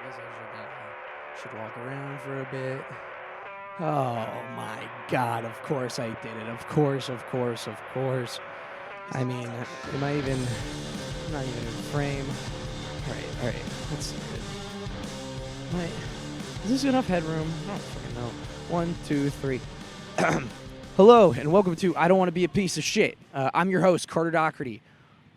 guess I should walk around for a bit. Oh my God! Of course I did it. Of course, of course, of course. I mean, am I even? I'm not even in frame. All right. Let's see. Wait, is this enough headroom? I don't fucking know. 1, 2, 3. Hello and welcome to I Don't Want to Be a Piece of Shit. I'm your host, Carter Doherty.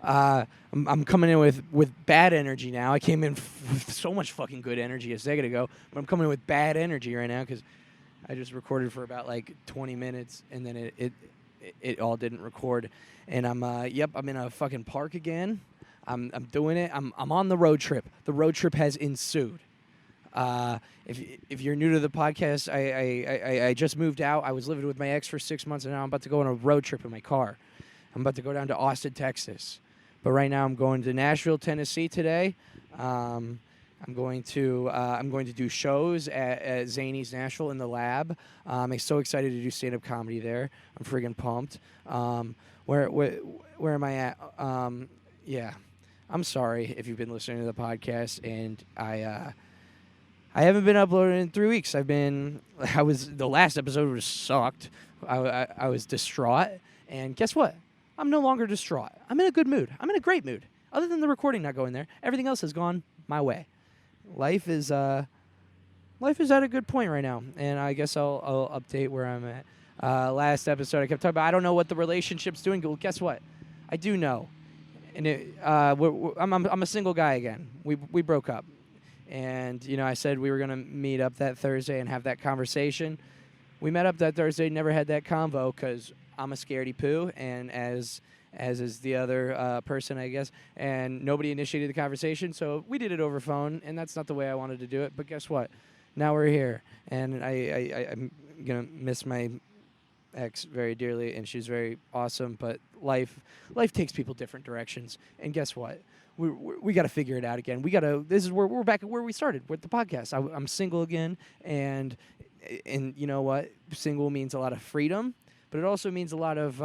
I'm coming in with bad energy now. I came in with so much fucking good energy a second ago, but I'm coming in with bad energy right now because I just recorded for about like 20 minutes and then it all didn't record. And I'm in a fucking park again. I'm doing it. I'm on the road trip. The road trip has ensued. If you're new to the podcast, I just moved out. I was living with my ex for 6 months, and now I'm about to go on a road trip in my car. I'm about to go down to Austin, Texas. But right now I'm going to Nashville, Tennessee today. I'm going to do shows at Zany's Nashville in the Lab. I'm so excited to do stand-up comedy there. I'm friggin' pumped. Where am I at? Yeah. I'm sorry if you've been listening to the podcast, and I haven't been uploading in 3 weeks. The last episode was sucked. I was distraught, and guess what? I'm no longer distraught. I'm in a good mood. I'm in a great mood. Other than the recording not going there, everything else has gone my way. Life is at a good point right now, and I guess I'll update where I'm at. Last episode, I kept talking about I don't know what the relationship's doing. Well, guess what? I do know, and I'm a single guy again. We broke up, and I said we were gonna meet up that Thursday and have that conversation. We met up that Thursday, never had that convo because I'm a scaredy poo, and as is the other person, I guess, and nobody initiated the conversation, so we did it over phone, and that's not the way I wanted to do it, but guess what? Now we're here, and I'm going to miss my ex very dearly, and she's very awesome, but life takes people different directions, and guess what? We got to figure it out again. This is where we're back at where we started with the podcast. I'm single again, and you know what? Single means a lot of freedom, but it also means a lot of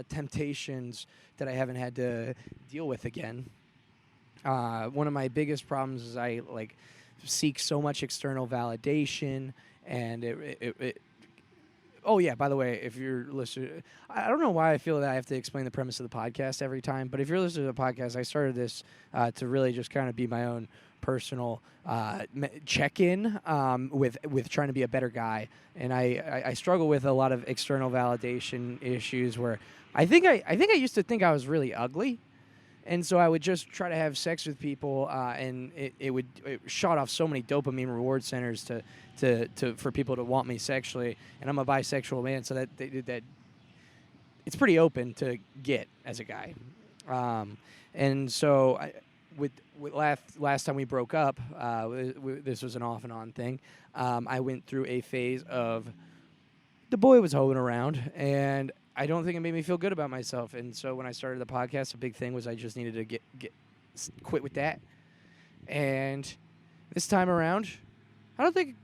temptations that I haven't had to deal with again. One of my biggest problems is I seek so much external validation, and oh yeah, by the way, if you're listening, I don't know why I feel that I have to explain the premise of the podcast every time, but if you're listening to the podcast, I started this to really just kind of be my own personal check-in with trying to be a better guy, and I struggle with a lot of external validation issues where I think I used to think I was really ugly, and so I would just try to have sex with people, and it shot off so many dopamine reward centers for people to want me sexually, and I'm a bisexual man, so that it's pretty open to get as a guy, and so with last time we broke up, this was an off and on thing. I went through a phase of the boy was hoeing around, and I don't think it made me feel good about myself. And so when I started the podcast, a big thing was I just needed to quit with that. And this time around, I don't think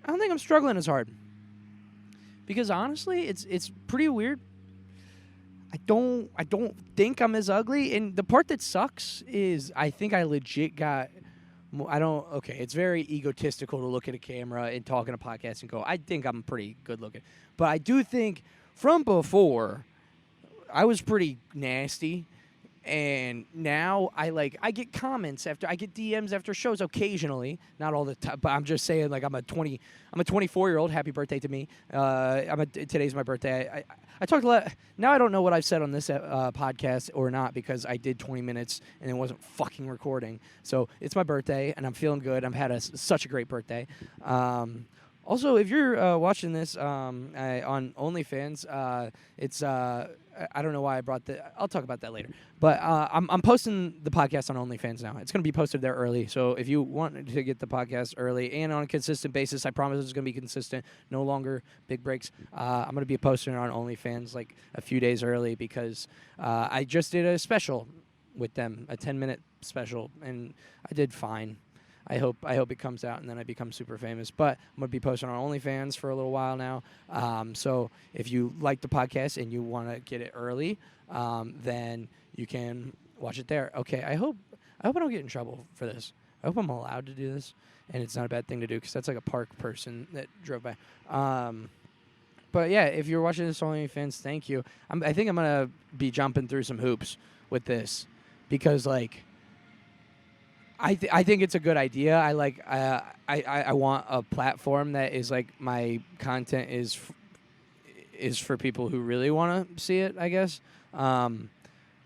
I'm struggling as hard, because honestly, it's pretty weird. I don't think I'm as ugly, and the part that sucks is I think I legit got. Okay, it's very egotistical to look at a camera and talk in a podcast and go, I think I'm pretty good looking, but I do think from before I was pretty nasty. And now I get comments I get DMs after shows occasionally, not all the time, but I'm just saying, I'm a 24-year-old. Happy birthday to me. Today's my birthday. I talked a lot. Now I don't know what I've said on this podcast or not, because I did 20 minutes and it wasn't fucking recording. So it's my birthday and I'm feeling good. I've had such a great birthday. Also, if you're watching this on OnlyFans, it's I don't know why I brought that. I'll talk about that later. But I'm posting the podcast on OnlyFans now. It's going to be posted there early. So if you want to get the podcast early and on a consistent basis, I promise it's going to be consistent. No longer big breaks. I'm going to be posting it on OnlyFans a few days early, because I just did a special with them, a 10-minute special, and I did fine. I hope it comes out and then I become super famous. But I'm going to be posting on OnlyFans for a little while now. So if you like the podcast and you want to get it early, then you can watch it there. Okay, I hope I don't get in trouble for this. I hope I'm allowed to do this, and it's not a bad thing to do because that's like a park person that drove by. But yeah, if you're watching this OnlyFans, thank you. I think I'm gonna be jumping through some hoops with this because like I think it's a good idea. I want a platform that is like my content is for people who really want to see it, I guess. But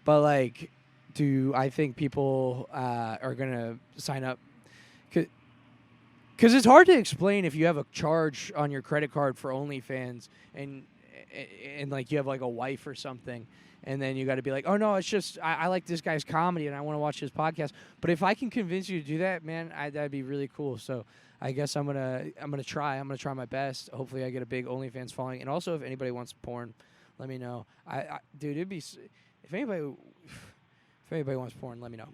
like, do I think people are gonna sign up? Because it's hard to explain if you have a charge on your credit card for OnlyFans and like you have like a wife or something, and then you got to be like, oh no, it's just I like this guy's comedy and I want to watch his podcast. But if I can convince you to do that, man, that'd be really cool. So I guess I'm gonna try. I'm gonna try my best. Hopefully, I get a big OnlyFans following. And also, if anybody wants porn, let me know. Dude, it'd be if anybody wants porn, let me know.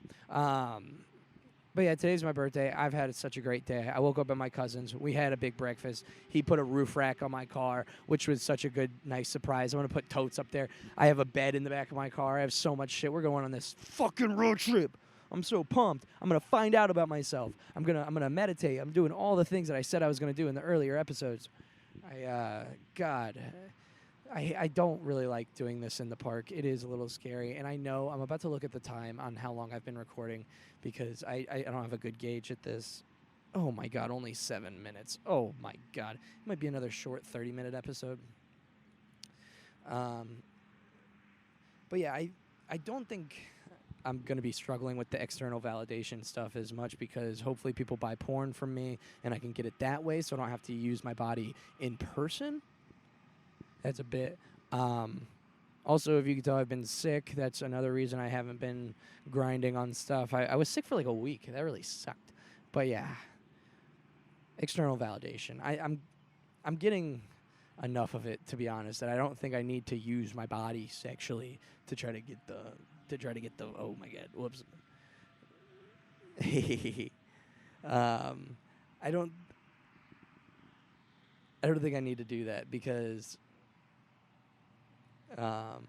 But yeah, today's my birthday. I've had such a great day. I woke up at my cousin's. We had a big breakfast. He put a roof rack on my car, which was such a good, nice surprise. I'm going to put totes up there. I have a bed in the back of my car. I have so much shit. We're going on this fucking road trip. I'm so pumped. I'm going to find out about myself. I'm gonna meditate. I'm doing all the things that I said I was going to do in the earlier episodes. I don't really like doing this in the park. It is a little scary, and I know I'm about to look at the time on how long I've been recording because I don't have a good gauge at this. Oh, my God, only 7 minutes. Oh, my God. It might be another short 30-minute episode. But, yeah, I don't think I'm going to be struggling with the external validation stuff as much because hopefully people buy porn from me, and I can get it that way so I don't have to use my body in person. That's a bit. Also, if you can tell, I've been sick. That's another reason I haven't been grinding on stuff. I was sick for like a week. That really sucked. But yeah, external validation. I'm getting enough of it, to be honest, that I don't think I need to use my body sexually to try to get the oh my God, whoops. I don't think I need to do that because all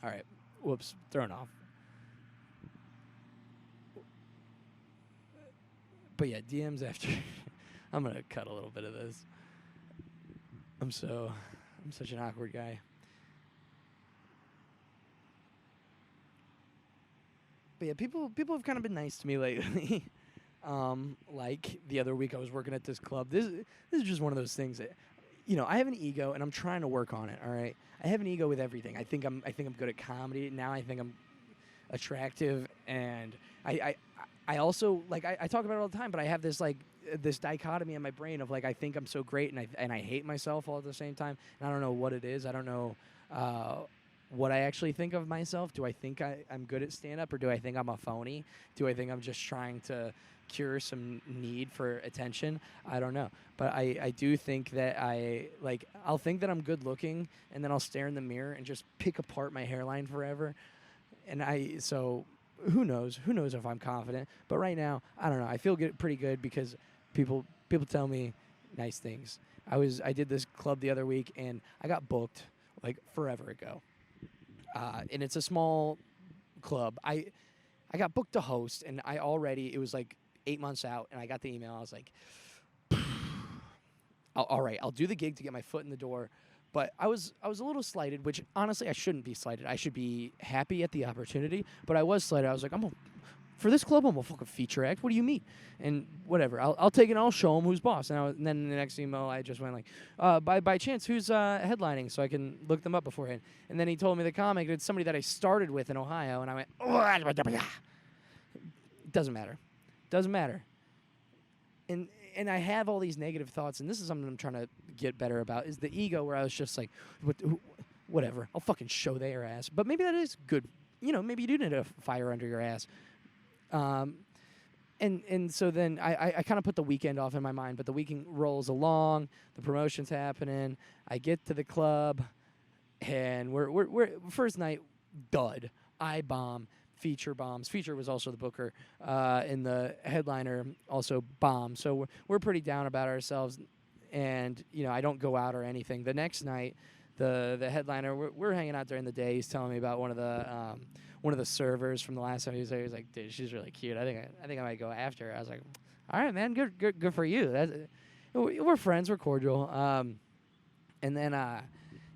right, whoops, thrown off. But yeah, DMs after. I'm gonna cut a little bit of this. I'm such an awkward guy. But yeah, people have kind of been nice to me lately. Like the other week I was working at this club. This is just one of those things that, you know, I have an ego and I'm trying to work on it. All right, I have an ego with everything. I think I'm good at comedy. Now I think I'm attractive, and I also like I talk about it all the time. But I have this like this dichotomy in my brain of like I think I'm so great and I hate myself all at the same time. And I don't know what it is. I don't know what I actually think of myself. Do I think I'm good at stand up, or do I think I'm a phony? Do I think I'm just trying to cure some need for attention? I don't know. But I do think that I'll think that I'm good looking, and then I'll stare in the mirror and just pick apart my hairline forever. And so who knows if I'm confident. But right now, I don't know. I feel pretty good because people tell me nice things. I did this club the other week, and I got booked like forever ago. And it's a small club. I got booked to host, and it was like 8 months out, and I got the email. I was like, all right, I'll do the gig to get my foot in the door. But I was a little slighted, which honestly I shouldn't be slighted. I should be happy at the opportunity. But I was slighted. I was like, for this club, I'm a fucking feature act. What do you mean? And whatever, I'll take it. I'll show them who's boss. And then in the next email, I just went like, by chance, who's headlining, so I can look them up beforehand. And then he told me the comic. It's somebody that I started with in Ohio, and I went, doesn't matter. And I have all these negative thoughts, and this is something I'm trying to get better about, is the ego, where I was just like, whatever, I'll fucking show their ass. But maybe that is good. You know, maybe you do need a fire under your ass. And so then I kind of put the weekend off in my mind, but the weekend rolls along, the promotion's happening, I get to the club, and we're first night, dud, I bomb, Feature bombs. Feature was also the booker, and the headliner also bombed. So we're pretty down about ourselves, and you know I don't go out or anything. The next night, the headliner, we're hanging out during the day. He's telling me about one of one of the servers from the last time he was there. He was like, dude, she's really cute. I think I might go after her. I was like, all right, man, good for you. We're friends. We're cordial. And then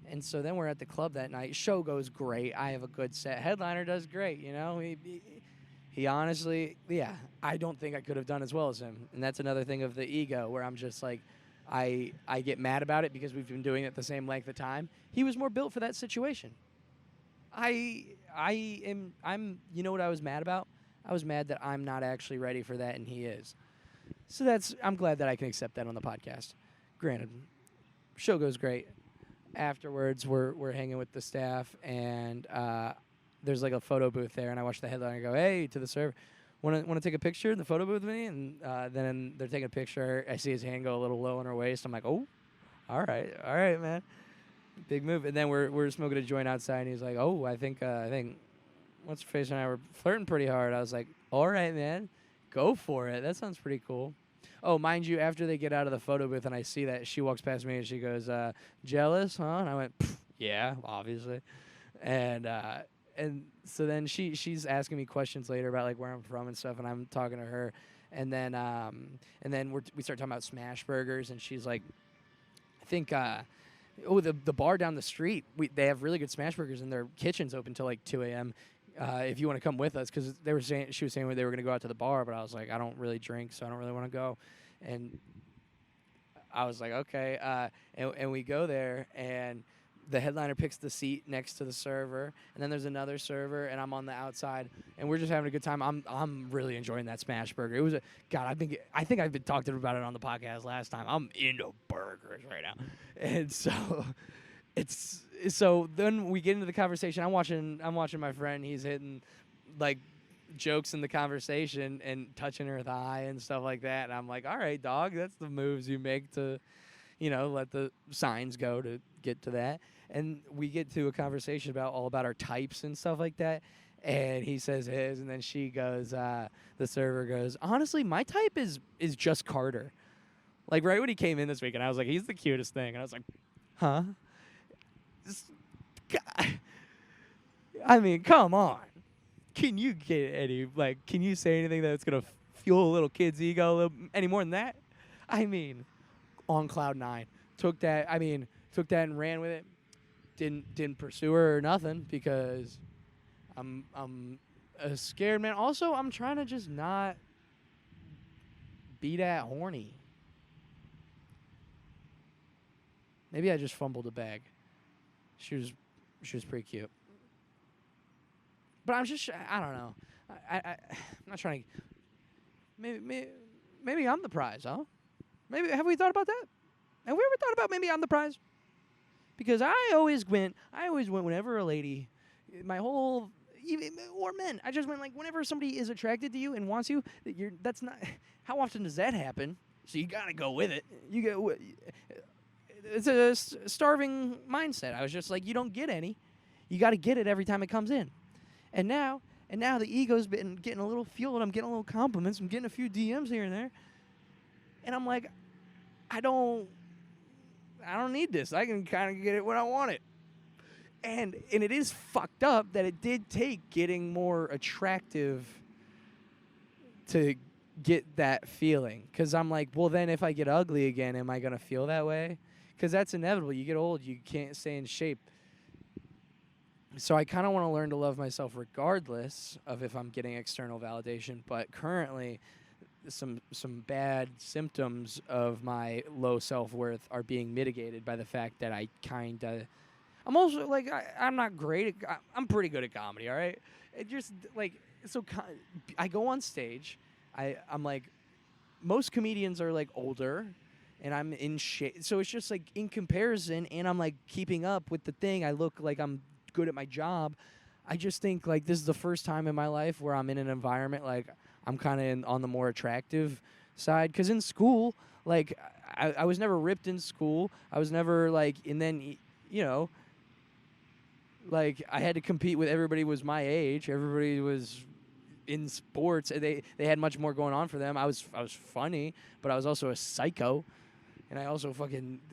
and so then we're at the club that night. Show goes great. I have a good set. Headliner does great. You know, he honestly, yeah, I don't think I could have done as well as him. And that's another thing of the ego where I'm just like, I get mad about it because we've been doing it the same length of time. He was more built for that situation. I'm, you know what I was mad about? I was mad that I'm not actually ready for that and he is. So I'm glad that I can accept that on the podcast. Granted, show goes great. Afterwards, we're hanging with the staff, and there's like a photo booth there, and I watch the headline and go, hey, to the server, want to take a picture in the photo booth with me? And then they're taking a picture. I see his hand go a little low on her waist. I'm like, oh, all right, man. Big move. And then we're smoking a joint outside, and he's like, oh, I think what's her face and I were flirting pretty hard. I was like, all right, man, go for it. That sounds pretty cool. Oh, mind you, after they get out of the photo booth and I see that, she walks past me and she goes, jealous, huh? And I went, yeah, obviously. And so then she's asking me questions later about like where I'm from and stuff, and I'm talking to her. And then we start talking about smash burgers, and she's like, I think the bar down the street, they have really good smash burgers, and their kitchen's open till like 2 a.m. If you want to come with us, because she was saying they were going to go out to the bar, but I was like, I don't really drink, so I don't really want to go. And I was like, okay. And we go there, and the headliner picks the seat next to the server, and then there's another server, and I'm on the outside, and we're just having a good time. I'm really enjoying that smash burger. It was I think I've been talking about it on the podcast last time. I'm into burgers right now, and so. So then we get into the conversation. I'm watching my friend. He's hitting like jokes in the conversation and touching her thigh and stuff like that. And I'm like, all right, dog, that's the moves you make to, let the signs go to get to that. And we get to a conversation all about our types and stuff like that. And he says his, and then she goes, the server goes, honestly, my type is just Carter. Like right when he came in this week, and I was like, he's the cutest thing. And I was like, huh? I mean, come on. Can you can you say anything that's going to fuel a little kid's ego any more than that? I mean, on cloud 9. Took that and ran with it. Didn't pursue her or nothing because I'm a scared man. Also, I'm trying to just not be that horny. Maybe I just fumbled a bag. She was pretty cute. But I don't know. I'm not trying to. Maybe I'm the prize, huh? Maybe have we thought about that? Have we ever thought about maybe I'm the prize? Because I always went whenever a lady, or men. I just went like whenever somebody is attracted to you and wants you. That's not. How often does that happen? So you gotta go with it. It's a starving mindset. I was just like, you don't get any. You got to get it every time it comes in. And now the ego's been getting a little fueled. I'm getting a little compliments. I'm getting a few DMs here and there. And I'm like, I don't need this. I can kind of get it when I want it. And it is fucked up that it did take getting more attractive to get that feeling. Because I'm like, well, then if I get ugly again, am I going to feel that way? Because that's inevitable. You get old, you can't stay in shape. So I kind of want to learn to love myself regardless of if I'm getting external validation. But currently, some bad symptoms of my low self-worth are being mitigated by the fact that I'm also, like, I'm not great. I'm pretty good at comedy, all right? It just, like, I go on stage. I'm like, most comedians are, like, older. And I'm in shape. So it's just like in comparison, and I'm like keeping up with the thing. I look like I'm good at my job. I just think like this is the first time in my life where I'm in an environment like I'm kind of on the more attractive side. Because in school, like I was never ripped in school. I was never like, and then, like I had to compete with everybody was my age. Everybody was in sports. They had much more going on for them. I was funny, but I was also a psycho. And I also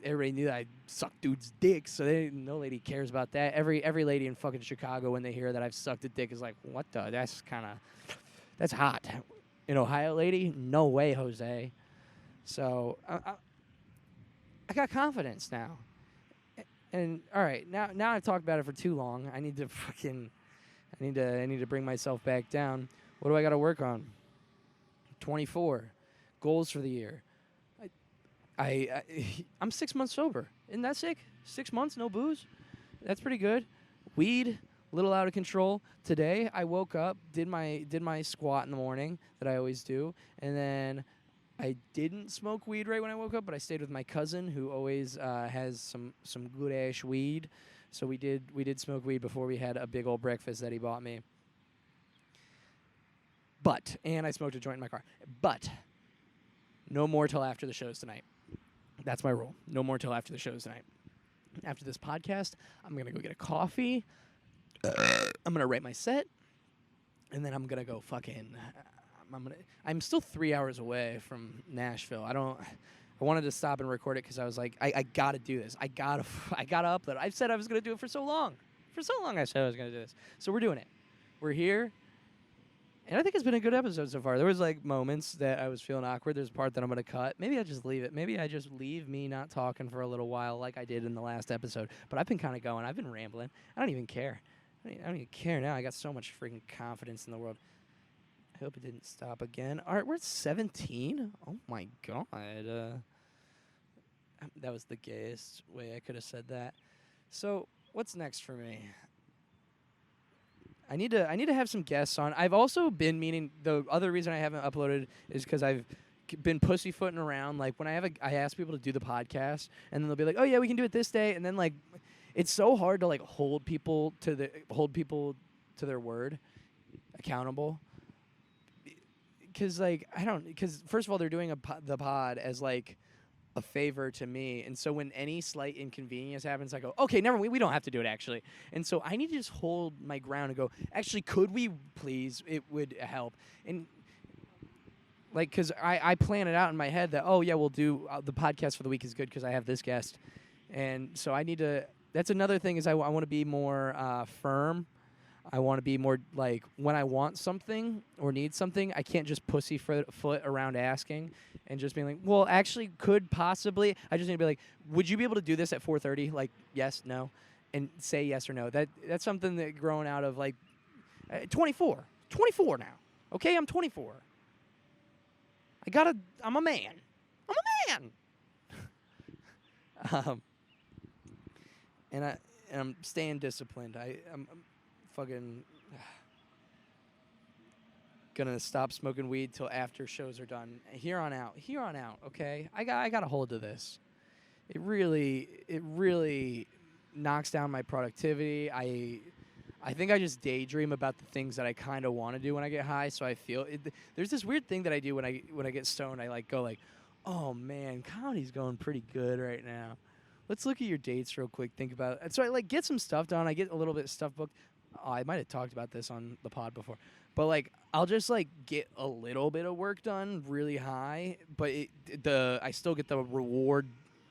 everybody knew that I sucked dudes' dicks, so no lady cares about that. Every lady in fucking Chicago, when they hear that I've sucked a dick, is like, what the? That's hot. An Ohio lady? No way, Jose. So I got confidence now. And all right, now I've talked about it for too long. I need to bring myself back down. What do I got to work on? 24 goals for the year. I'm 6 months sober. Isn't that sick? 6 months, no booze. That's pretty good. Weed, a little out of control. Today I woke up, did my squat in the morning that I always do, and then I didn't smoke weed right when I woke up, but I stayed with my cousin who always has some good ash weed. So we did smoke weed before we had a big old breakfast that he bought me. And I smoked a joint in my car. But no more till after the shows tonight. That's my rule. No more till after the shows tonight. After this podcast, I'm going to go get a coffee. I'm going to write my set. And then I'm going to go I'm still 3 hours away from Nashville. I wanted to stop and record it because I was like, I got to do this. I got to upload. I said I was going to do it for so long. For so long I said I was going to do this. So we're doing it. We're here. And I think it's been a good episode so far. There was moments that I was feeling awkward. There's a part that I'm going to cut. Maybe I just leave it. Maybe I just leave me not talking for a little while like I did in the last episode. But I've been kind of going. I've been rambling. I don't even care. I don't even care now. I got so much freaking confidence in the world. I hope it didn't stop again. All right, we're at 17. Oh, my God. That was the gayest way I could have said that. So what's next for me? I need to have some guests on. I've also been meaning. The other reason I haven't uploaded is because I've been pussyfooting around. Like when I ask people to do the podcast, and then they'll be like, "Oh yeah, we can do it this day," and then it's so hard to hold people to their word, accountable. Because first of all, they're doing the pod as a favor to me, and so when any slight inconvenience happens, I go, okay, never mind, we don't have to do it actually. And so I need to just hold my ground and go, actually, could we please? It would help. And because I plan it out in my head that, oh yeah, we'll do the podcast for the week is good because I have this guest, and so I need to. That's another thing is I want to be more firm. I want to be more when I want something or need something, I can't just pussyfoot around asking and just being like, well, actually, could possibly. I just need to be like, would you be able to do this at 4:30? Yes, no, and say yes or no. That's something that growing out of 24 now. Okay, I'm 24. I'm a man. I'm a man. And I'm staying disciplined. I'm fucking gonna stop smoking weed till after shows are done. Here on out, okay? I got a hold of this. It really knocks down my productivity. I think I just daydream about the things that I kind of want to do when I get high, so I feel there's this weird thing that I do when I get stoned. I go oh man, comedy's going pretty good right now. Let's look at your dates real quick. Think about it. So I get some stuff done. I get a little bit of stuff booked. Oh, I might have talked about this on the pod before, but I'll just get a little bit of work done really high, but I still get the reward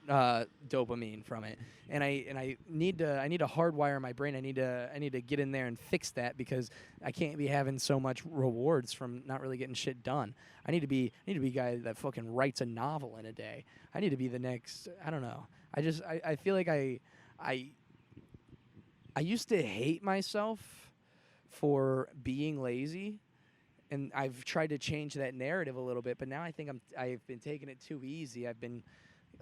dopamine from it, and I need to hardwire my brain. I need to get in there and fix that because I can't be having so much rewards from not really getting shit done. I need to be a guy that fucking writes a novel in a day. I need to be the next. I don't know. I feel like I used to hate myself for being lazy, and I've tried to change that narrative a little bit. But now I think I've been taking it too easy. I've been,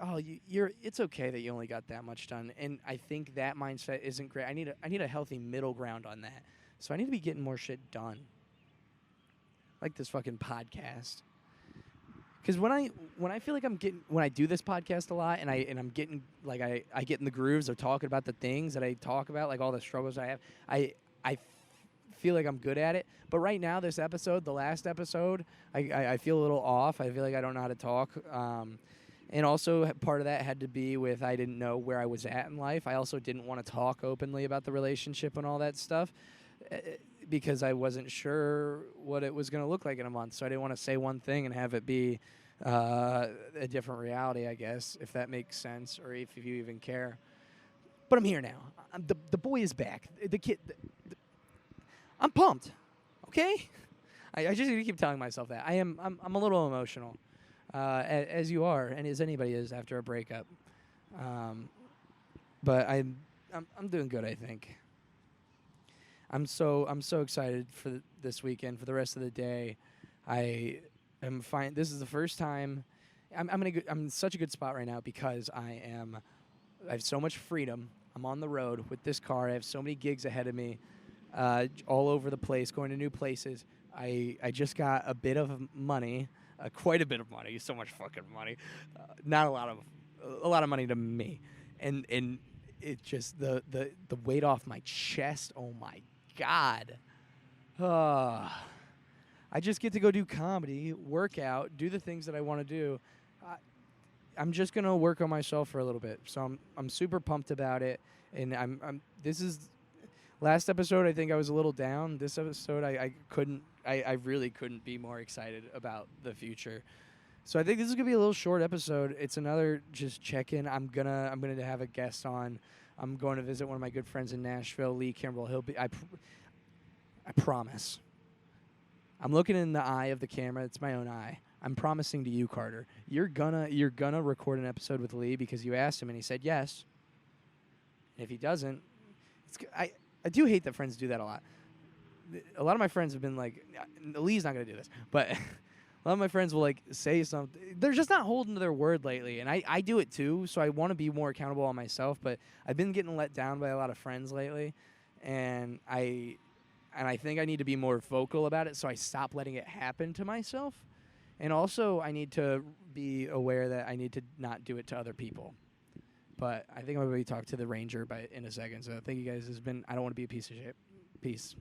it's okay that you only got that much done, and I think that mindset isn't great. I need a healthy middle ground on that. So I need to be getting more shit done, like this fucking podcast. Because when I feel like when I do this podcast a lot and I'm getting I get in the grooves of talking about the things that I talk about, all the struggles I have, I feel like I'm good at it. But right now, this episode, the last episode, I feel a little off. I feel like I don't know how to talk. And also part of that had to be with I didn't know where I was at in life. I also didn't want to talk openly about the relationship and all that stuff because I wasn't sure what it was going to look like in a month. So I didn't want to say one thing and have it be a different reality, I guess, if that makes sense, or if you even care. But I'm here now. The boy is back. The kid. I'm pumped. Okay. I just need to keep telling myself that. I'm a little emotional, as you are, and as anybody is after a breakup. But I'm doing good, I think. I'm so excited for this weekend, for the rest of the day. I am fine. This is the first time. I'm in such a good spot right now because I have so much freedom. I'm on the road with this car. I have so many gigs ahead of me, all over the place, going to new places. I just got a bit of money, quite a bit of money, so much fucking money, not a lot of money to me, and it just the weight off my chest. Oh my god. I just get to go do comedy, work out, do the things that I want to do. I'm just gonna work on myself for a little bit, so I'm super pumped about it. And this is last episode. I think I was a little down. This episode, I really couldn't be more excited about the future. So I think this is gonna be a little short episode. It's another just check-in. I'm gonna have a guest on. I'm going to visit one of my good friends in Nashville, Lee Kimbrell. He'll be. I promise. I'm looking in the eye of the camera. It's my own eye. I'm promising to you, Carter. You're gonna record an episode with Lee because you asked him and he said yes. And if he doesn't, I do hate that friends do that a lot. A lot of my friends have been like, Lee's not gonna do this, but a lot of my friends will like say something. They're just not holding to their word lately, and I do it too. So I want to be more accountable on myself. But I've been getting let down by a lot of friends lately, and I think I need to be more vocal about it. So I stop letting it happen to myself. And also, I need to be aware that I need to not do it to other people. But I think I'm going to talk to the Ranger in a second. So thank you guys. I don't want to be a piece of shit. Peace.